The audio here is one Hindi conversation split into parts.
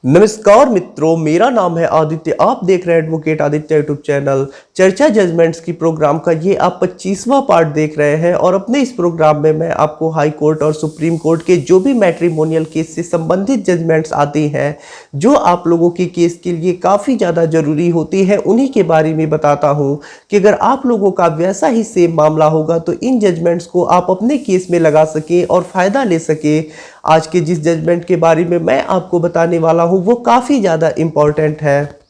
नमस्कार मित्रों, मेरा नाम है आदित्य। आप देख रहे हैं एडवोकेट आदित्य यूट्यूब चैनल। चर्चा जजमेंट्स की प्रोग्राम का ये आप 25वां पार्ट देख रहे हैं और अपने इस प्रोग्राम में मैं आपको हाई कोर्ट और सुप्रीम कोर्ट के जो भी मैट्रिमोनियल केस से संबंधित जजमेंट्स आते हैं, जो आप लोगों के केस के लिए काफ़ी ज़्यादा ज़रूरी होती है, उन्हीं के बारे में बताता हूँ कि अगर आप लोगों का वैसा ही सेम मामला होगा तो इन जजमेंट्स को आप अपने केस में लगा सकें और फ़ायदा ले सकें। आज के जिस जजमेंट के बारे में मैं आपको बताने वाला हूँ वो काफ़ी ज़्यादा इम्पॉर्टेंट है।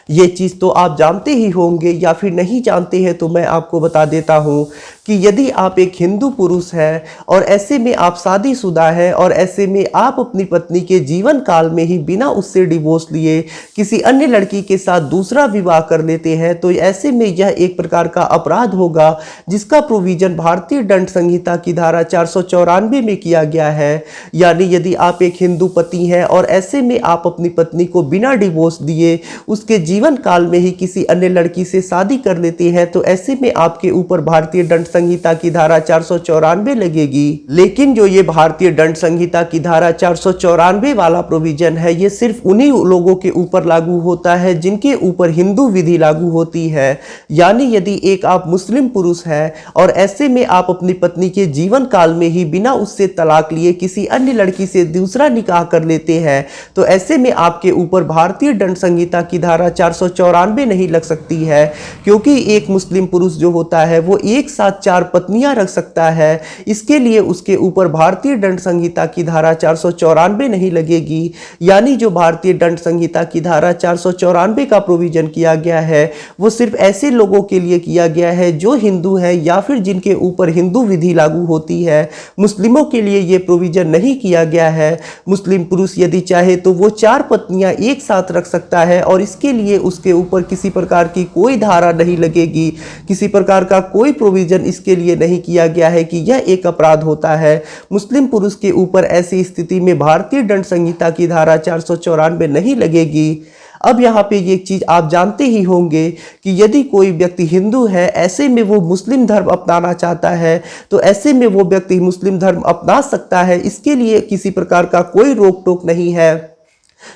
ये चीज़ तो आप जानते ही होंगे या फिर नहीं जानते हैं तो मैं आपको बता देता हूँ कि यदि आप एक हिंदू पुरुष हैं और ऐसे में आप शादीशुदा हैं और ऐसे में आप अपनी पत्नी के जीवन काल में ही बिना उससे डिवोर्स लिए किसी अन्य लड़की के साथ दूसरा विवाह कर लेते हैं, तो ऐसे में यह एक प्रकार का अपराध होगा जिसका प्रोविजन भारतीय दंड संहिता की धारा 494 में किया गया है। यानी यदि आप एक हिंदू पति हैं और ऐसे में आप अपनी पत्नी को बिना डिवोर्स दिए उसके जीवन काल में ही किसी अन्य लड़की से शादी कर लेते हैं, तो ऐसे में आपके ऊपर भारतीय दंड संहिता की धारा 494 लगेगी। लेकिन जो ये भारतीय दंड संहिता की धारा 494 वाला प्रोविजन है, ये सिर्फ उन्हीं लोगों के ऊपर लागू होता है जिनके ऊपर हिंदू विधि लागू होती है। यानी यदि एक आप मुस्लिम पुरुष हैं और ऐसे में आप अपनी पत्नी के जीवन काल में ही बिना उससे तलाक लिए किसी अन्य लड़की से दूसरा निकाह कर लेते हैं, तो ऐसे में आपके ऊपर भारतीय दंड संहिता की धारा 494 नहीं लग सकती है, क्योंकि एक मुस्लिम पुरुष जो होता है वो एक साथ 4 पत्नियां रख सकता है। इसके लिए उसके ऊपर भारतीय दंड संहिता की धारा 494 नहीं लगेगी। यानी जो भारतीय दंड संहिता की धारा 494 का प्रोविजन किया गया है वो सिर्फ ऐसे लोगों के लिए किया गया है जो हिंदू है या फिर जिनके ऊपर हिंदू विधि लागू होती है। मुस्लिमों के लिए ये प्रोविजन नहीं किया गया है। मुस्लिम पुरुष यदि चाहे तो वो 4 पत्नियां एक साथ रख सकता है और इसके लिए उसके ऊपर किसी प्रकार की कोई धारा नहीं लगेगी, किसी प्रकार का कोई प्रोविजन इसके लिए नहीं किया गया है कि यह एक अपराध होता है। मुस्लिम पुरुष के ऊपर ऐसी स्थिति में भारतीय दंड संहिता की धारा 494 नहीं लगेगी। अब यहाँ पे ये चीज़ आप जानते ही होंगे कि यदि कोई व्यक्ति हिंदू है, ऐसे में वो मुस्लिम धर्म अपनाना चाहता है, तो ऐसे में वो व्यक्ति मुस्लिम धर्म अपना सकता है। इसके लिए किसी प्रकार का कोई रोक टोक नहीं है।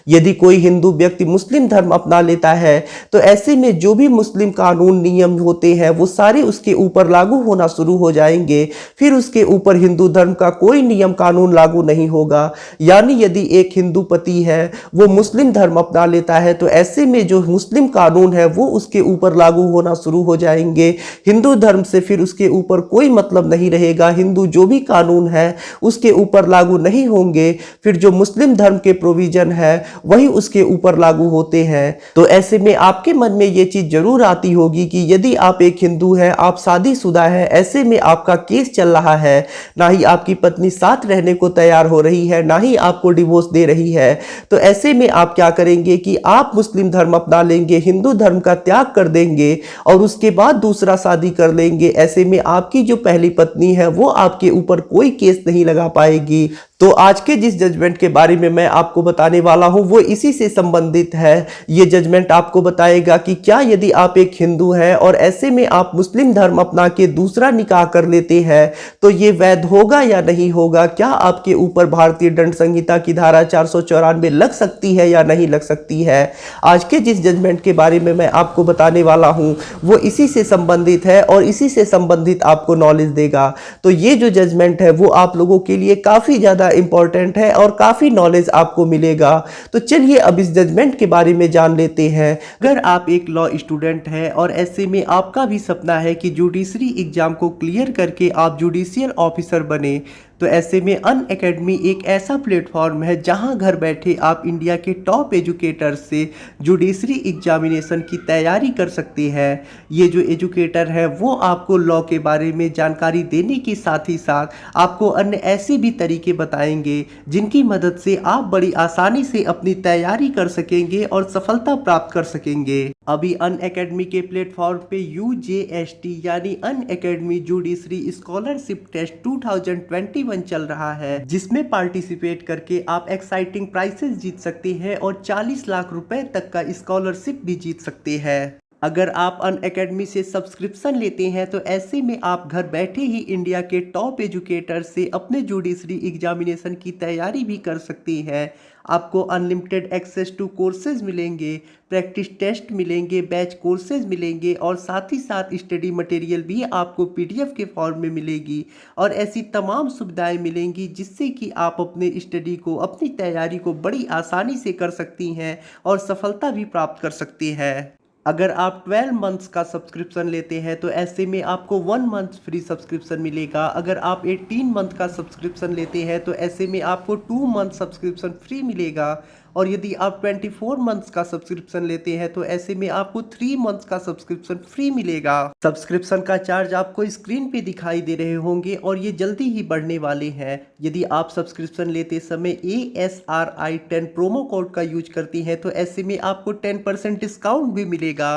यदि कोई हिंदू व्यक्ति मुस्लिम धर्म अपना लेता है तो ऐसे में जो भी मुस्लिम कानून नियम होते हैं वो सारे उसके ऊपर लागू होना शुरू हो जाएंगे। फिर उसके ऊपर हिंदू धर्म का कोई नियम कानून लागू नहीं होगा। यानी यदि एक हिंदू पति है वो मुस्लिम धर्म अपना लेता है तो ऐसे में जो मुस्लिम कानून है वो उसके ऊपर लागू होना शुरू हो जाएंगे। हिंदू धर्म से फिर उसके ऊपर कोई मतलब नहीं रहेगा। हिंदू जो भी कानून है उसके ऊपर लागू नहीं होंगे। फिर जो मुस्लिम धर्म के प्रोविजन है वही उसके ऊपर लागू होते हैं। तो ऐसे में आपके मन में ये चीज जरूर आती होगी कि यदि आप एक हिंदू हैं, आप शादीशुदा हैं, ऐसे में आपका केस चल रहा है, ना ही आपकी पत्नी साथ रहने को तैयार हो रही है, ना ही आपको डिवोर्स दे रही है, तो ऐसे में आप क्या करेंगे कि आप मुस्लिम धर्म अपना लेंगे, हिंदू धर्म का त्याग कर देंगे और उसके बाद दूसरा शादी कर लेंगे। ऐसे में आपकी जो पहली पत्नी है वो आपके ऊपर कोई केस नहीं लगा पाएगी। तो आज के जिस जजमेंट के बारे में मैं आपको बताने वाला हूं वो इसी से संबंधित है। ये जजमेंट आपको बताएगा कि क्या यदि आप एक हिंदू हैं और ऐसे में आप मुस्लिम धर्म अपना के दूसरा निकाह कर लेते हैं तो ये वैध होगा या नहीं होगा। क्या आपके ऊपर भारतीय दंड संहिता की धारा 494 लग सकती है या नहीं लग सकती है। आज के जिस जजमेंट के बारे में मैं आपको बताने वाला हूं वो इसी से संबंधित है और इसी से संबंधित आपको नॉलेज देगा। तो ये जो जजमेंट है वो आप लोगों के लिए काफ़ी ज़्यादा इंपॉर्टेंट है और काफी नॉलेज आपको मिलेगा। तो चलिए अब इस जजमेंट के बारे में जान लेते हैं। अगर आप एक लॉ स्टूडेंट हैं और ऐसे में आपका भी सपना है कि जुडिशरी एग्जाम को क्लियर करके आप जुडिशियल ऑफिसर बने, तो ऐसे में अनअकैडमी एक ऐसा प्लेटफॉर्म है जहां घर बैठे आप इंडिया के टॉप एजुकेटर्स से जुडिशरी एग्जामिनेशन की तैयारी कर सकते हैं। ये जो एजुकेटर है वो आपको लॉ के बारे में जानकारी देने के साथ ही साथ आपको अन्य ऐसे भी तरीके बताएंगे जिनकी मदद से आप बड़ी आसानी से अपनी तैयारी कर सकेंगे और सफलता प्राप्त कर सकेंगे। अभी अनअकैडमी के प्लेटफॉर्म पे UJST यानी अनअकैडमी जुडिशरी स्कॉलरशिप टेस्ट 2021 चल रहा है, जिसमें पार्टिसिपेट करके आप एक्साइटिंग प्राइजेस जीत सकते हैं और 40 लाख रुपए तक का स्कॉलरशिप भी जीत सकते हैं। अगर आप अनअकैडमी से सब्सक्रिप्शन लेते हैं तो ऐसे में आप घर बैठे ही इंडिया के टॉप एजुकेटर से अपने जुडिशरी एग्जामिनेशन की तैयारी भी कर सकते हैं। आपको अनलिमिटेड एक्सेस टू कोर्सेज मिलेंगे, प्रैक्टिस टेस्ट मिलेंगे, बैच कोर्सेज मिलेंगे और साथ ही साथ स्टडी मटेरियल भी आपको पीडीएफ के फॉर्म में मिलेगी और ऐसी तमाम सुविधाएं मिलेंगी जिससे कि आप अपने स्टडी को, अपनी तैयारी को बड़ी आसानी से कर सकती हैं और सफलता भी प्राप्त कर सकती हैं। अगर आप 12 मंथ्स का सब्सक्रिप्शन लेते हैं तो ऐसे में आपको 1 मंथ फ्री सब्सक्रिप्शन मिलेगा। अगर आप 18 मंथ का सब्सक्रिप्शन लेते हैं तो ऐसे में आपको 2 मंथ सब्सक्रिप्शन फ्री मिलेगा और यदि आप 24 मंथ्स का सब्सक्रिप्शन लेते हैं तो ऐसे में आपको 3 मंथ्स का सब्सक्रिप्शन फ्री मिलेगा। सब्सक्रिप्शन का चार्ज आपको स्क्रीन पे दिखाई दे रहे होंगे और ये जल्दी ही बढ़ने वाले हैं। यदि आप सब्सक्रिप्शन लेते समय ASRI 10 प्रोमो कोड का यूज करती हैं तो ऐसे में आपको 10% डिस्काउंट भी मिलेगा।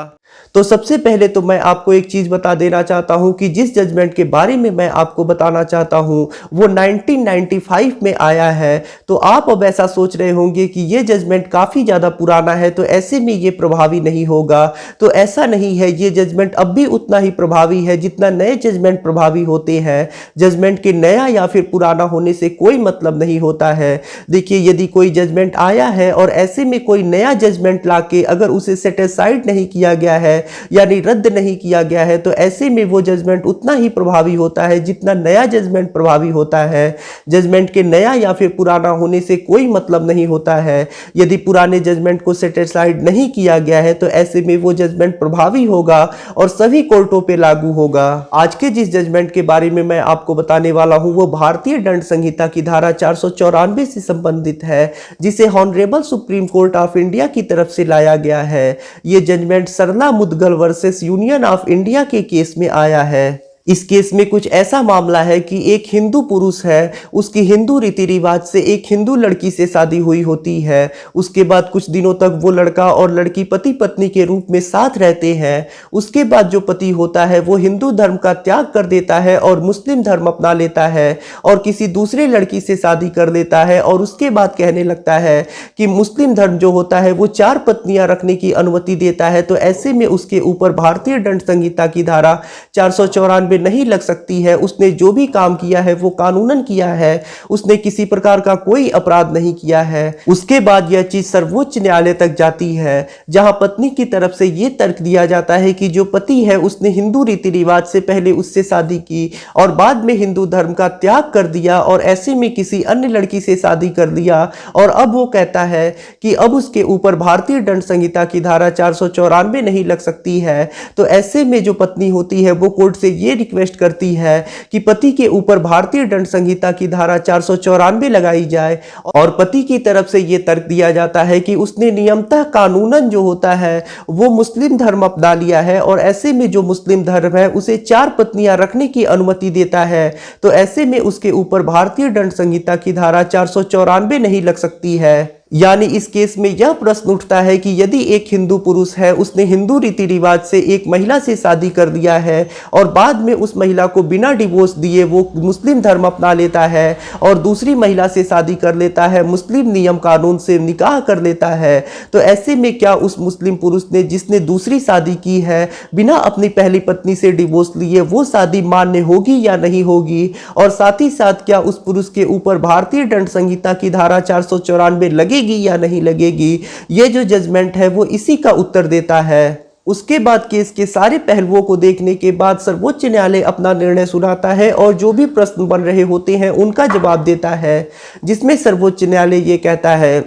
तो सबसे पहले तो मैं आपको एक चीज बता देना चाहता हूं कि जिस जजमेंट के बारे में मैं आपको बताना चाहता हूं वो 1995 में आया है। तो आप अब ऐसा सोच रहे होंगे कि ये जजमेंट काफी ज्यादा पुराना है तो ऐसे में ये प्रभावी नहीं होगा। तो ऐसा नहीं है, ये जजमेंट अब भी उतना ही प्रभावी है जितना नए जजमेंट प्रभावी होते हैं। जजमेंट के नया या फिर पुराना होने से कोई मतलब नहीं होता है। देखिए, यदि कोई जजमेंट आया है और ऐसे में कोई नया जजमेंट लाके अगर उसे सेटिस्फाइड नहीं किया गया है यानी रद्द नहीं किया गया है तो ऐसे में वो जजमेंट उतना ही प्रभावी होता है जितना नया जजमेंट प्रभावी होता है। जजमेंट के नया या फिर पुराना होने से कोई मतलब नहीं होता है। यदि पुराने जजमेंट को सेटिस्फाइड नहीं किया गया है तो ऐसे में वो जजमेंट प्रभावी होगा और सभी कोर्टों पे लागू होगा। आज के जिस जजमेंट के बारे में मैं आपको बताने वाला हूं वो भारतीय दंड संहिता की धारा 494 से संबंधित है जिसे honourable supreme court of India की तरफ से लाया गया है। ये judgment Sarla Mudgal versus union of India के केस में आया है। इस केस में कुछ ऐसा मामला है कि एक हिंदू पुरुष है, उसकी हिंदू रीति रिवाज से एक हिंदू लड़की से शादी हुई होती है। उसके बाद कुछ दिनों तक वो लड़का और लड़की पति पत्नी के रूप में साथ रहते हैं। उसके बाद जो पति होता है वो हिंदू धर्म का त्याग कर देता है और मुस्लिम धर्म अपना लेता है और किसी दूसरे लड़की से शादी कर लेता है और उसके बाद कहने लगता है कि मुस्लिम धर्म जो होता है वो 4 पत्नियां रखने की अनुमति देता है। तो ऐसे में उसके ऊपर भारतीय दंड संहिता की धारा 494 नहीं लग सकती है। उसने जो भी काम किया है वो कानूनन किया है, उसने किसी प्रकार का कोई अपराध नहीं किया है। उसके बाद यह चीज सर्वोच्च न्यायालय तक जाती है जहां पत्नी की तरफ से यह तर्क दिया जाता है कि जो पति है उसने हिंदू रीति रिवाज से पहले उससे शादी की और बाद में हिंदू धर्म का त्याग कर दिया और ऐसे में किसी अन्य लड़की से शादी कर लिया और अब वो कहता है कि अब उसके ऊपर भारतीय दंड संहिता की धारा 494 नहीं लग सकती है। तो ऐसे में जो पत्नी होती है वो कोर्ट से ये रिक्वेस्ट करती है कि पति के ऊपर भारतीय दंड संहिता की धारा 494 लगाई जाए और पति की तरफ से यह तर्क दिया जाता है कि उसने नियमतः कानूनन जो होता है वो मुस्लिम धर्म अपना लिया है और ऐसे में जो मुस्लिम धर्म है उसे 4 पत्नियां रखने की अनुमति देता है। तो ऐसे में उसके ऊपर भारतीय दंड संहिता की धारा 494 नहीं लग सकती है। यानी इस केस में यह प्रश्न उठता है कि यदि एक हिंदू पुरुष है, उसने हिंदू रीति रिवाज से एक महिला से शादी कर दिया है और बाद में उस महिला को बिना डिवोर्स दिए वो मुस्लिम धर्म अपना लेता है और दूसरी महिला से शादी कर लेता है, मुस्लिम नियम कानून से निकाह कर लेता है, तो ऐसे में क्या उस मुस्लिम पुरुष ने जिसने दूसरी शादी की है बिना अपनी पहली पत्नी से डिवोर्स लिए वो शादी मान्य होगी या नहीं होगी? और साथ ही साथ क्या उस पुरुष के ऊपर भारतीय दंड संहिता की धारा 494 लगेगी या नहीं लगेगी? ये जो जजमेंट है वो इसी का उत्तर देता है। उसके बाद केस के सारे पहलुओं को देखने के बाद सर्वोच्च न्यायालय अपना निर्णय सुनाता है और जो भी प्रश्न बन रहे होते हैं उनका जवाब देता है, जिसमें सर्वोच्च न्यायालय ये कहता है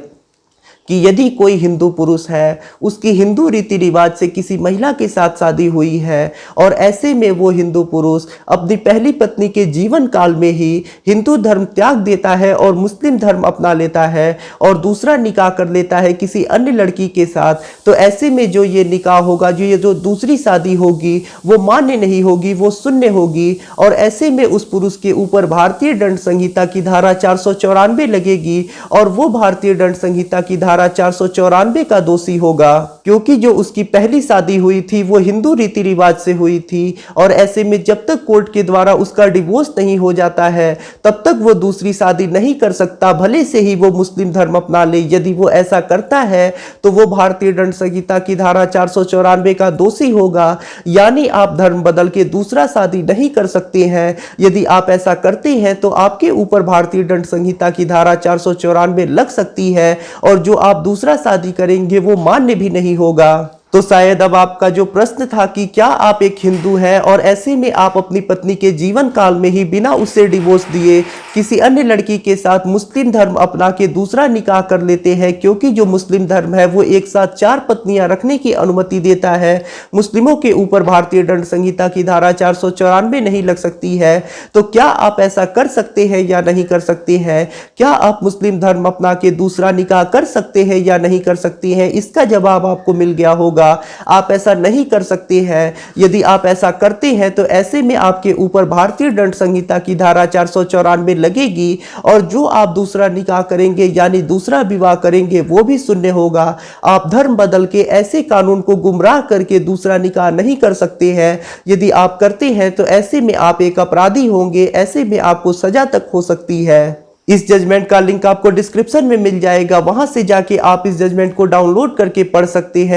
कि यदि कोई हिंदू पुरुष है, उसकी हिंदू रीति रिवाज से किसी महिला के साथ शादी हुई है और ऐसे में वो हिंदू पुरुष अपनी पहली पत्नी के जीवन काल में ही हिंदू धर्म त्याग देता है और मुस्लिम धर्म अपना लेता है और दूसरा निकाह कर लेता है किसी अन्य लड़की के साथ, तो ऐसे में जो ये निकाह होगा, जो दूसरी शादी होगी वो मान्य नहीं होगी, वो शून्य होगी और ऐसे में उस पुरुष के ऊपर भारतीय दंड संहिता की धारा 494 लगेगी और वो भारतीय दंड संहिता की धारा धारा 494 का दोषी होगा, क्योंकि जो उसकी पहली शादी हुई थी वो हिंदू रीति रिवाज से हुई थी और ऐसे में जब तक कोर्ट के द्वारा उसका डिवोर्स नहीं हो जाता है तब तक वो दूसरी शादी नहीं कर सकता, भले से ही वो मुस्लिम धर्म अपना ले। यदि वो ऐसा करता है तो वो भारतीय दंड संहिता की धारा 494 का दोषी होगा, यानी आप धर्म बदल के दूसरा शादी नहीं कर सकते हैं। यदि आप ऐसा करते हैं तो आपके ऊपर भारतीय दंड संहिता की धारा 494 लग सकती है और जो आप दूसरा शादी करेंगे वो मान्य भी नहीं होगा। तो शायद अब आपका जो प्रश्न था कि क्या आप एक हिंदू हैं और ऐसे में आप अपनी पत्नी के जीवन काल में ही बिना उससे डिवोर्स दिए किसी अन्य लड़की के साथ मुस्लिम धर्म अपना के दूसरा निकाह कर लेते हैं, क्योंकि जो मुस्लिम धर्म है वो एक साथ 4 पत्नियां रखने की अनुमति देता है। मुस्लिमों के ऊपर भारतीय दंड संहिता की धारा 494 नहीं लग सकती है। तो क्या आप ऐसा कर सकते हैं या नहीं कर सकते हैं? क्या आप मुस्लिम धर्म अपना के दूसरा निकाह कर सकते हैं या नहीं कर सकते हैं? इसका जवाब आपको मिल गया होगा, आप ऐसा नहीं कर सकते हैं। यदि आप ऐसा करते हैं तो ऐसे में आपके ऊपर भारतीय दंड संहिता की धारा 494 लगेगी और जो आप दूसरा निकाह करेंगे यानी दूसरा विवाह करेंगे वो भी शून्य होगा। आप धर्म बदल के ऐसे कानून को गुमराह करके दूसरा निकाह नहीं कर सकते हैं। यदि आप करते हैं तो ऐसे में आप एक अपराधी होंगे, ऐसे में आपको सजा तक हो सकती है। इस जजमेंट का लिंक आपको डिस्क्रिप्शन में मिल जाएगा, वहां से जाके आप इस जजमेंट को डाउनलोड करके पढ़ सकते हैं।